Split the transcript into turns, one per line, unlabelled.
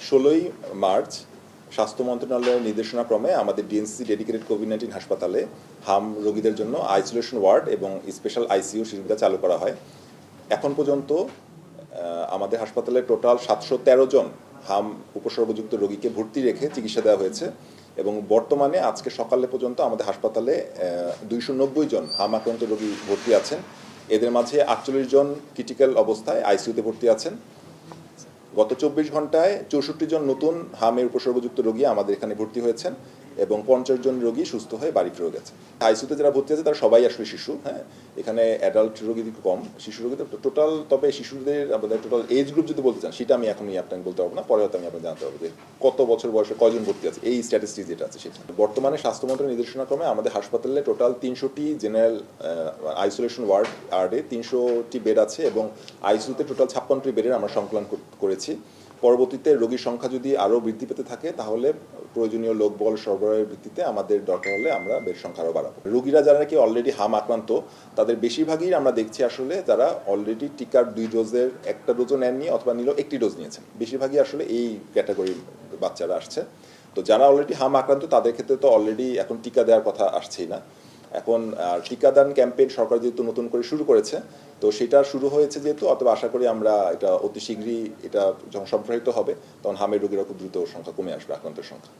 16ই March স্বাস্থ্য মন্ত্রণালয়ের নির্দেশনাক্রমে আমাদের ডিএনসিসি ডেডিকেটেড কোভিড-19 হাসপাতালে হাম রোগীদের জন্য আইসোলেশন ওয়ার্ড এবং স্পেশাল আইসিইউ সুবিধা চালু করা হয়। এখন পর্যন্ত আমাদের হাসপাতালে টোটাল 713 জন হাম উপসর্গযুক্ত রোগীকে ভর্তি রেখে চিকিৎসা দেওয়া হয়েছে এবং বর্তমানে আজকে সকালে পর্যন্ত আমাদের হাসপাতালে 290 জন হাম আক্রান্ত রোগী ভর্তি আছেন। এদের মাঝে 48 জন ক্রিটিক্যাল অবস্থায় আইসিইউতে ভর্তি আছেন। গত 24 ঘন্টায় 64 জন নতুন হামের উপসর্গযুক্ত রোগী আমাদের এখানে ভর্তি হয়েছেন এবং 50 জন রোগী সুস্থ হয়ে বাড়ি ফিরে গেছে। আইসিইউতে যারা ভর্তি আছে তারা সবাই আসলে শিশু, হ্যাঁ, এখানে অ্যাডাল্ট রোগী কম, শিশু রোগী টোটাল। তবে শিশুদের আমাদের টোটাল এজ গ্রুপ যদি বলতে চান সেটা আমি এখনই আপনাকে বলতে পারবো না, পরে হয়তো আমি আপনাকে জানাতে পারবো যে কত বছর বয়সে কয়জন ভর্তি আছে, এই স্ট্যাটিস্টিক্স যেটা আছে সেটা। বর্তমানে স্বাস্থ্য মন্ত্রণালয়ের নির্দেশনাক্রমে আমাদের হাসপাতালে টোটাল 300টি জেনারেল আইসোলেশন ওয়ার্ডে 300টি বেড আছে এবং আইসিইউতে টোটাল 56টি বেডের আমরা সংকলন করেছি। পরবর্তীতে রোগীর সংখ্যা যদি আরও বৃদ্ধি পেতে থাকে তাহলে প্রয়োজনীয় লোকবল সরবরাহের ভিত্তিতে আমাদের দরকার হলে আমরা বেড সংখ্যা আরও বাড়াবো। রোগীরা যারা নাকি অলরেডি হাম আক্রান্ত তাদের বেশিরভাগই আমরা দেখছি আসলে যারা অলরেডি টিকার 2 ডোজের একটা ডোজও নেননি অথবা নিলেও একটি ডোজ নিয়েছেন, বেশিরভাগই আসলে এই ক্যাটাগরির বাচ্চারা আসছে। তো যারা অলরেডি হাম আক্রান্ত তাদের ক্ষেত্রে তো অলরেডি এখন টিকা দেওয়ার কথা আসছেই না। এখন টিকাদান ক্যাম্পেইন সরকার যেহেতু নতুন করে শুরু করেছে, তো সেটা শুরু হয়েছে যেহেতু, অথবা আশা করি আমরা এটা অতি শীঘ্রই এটা যখন সম্প্রসারিত হবে তখন হামের রোগীরা খুব দ্রুত সংখ্যা কমে আসবে, আক্রান্তের সংখ্যা।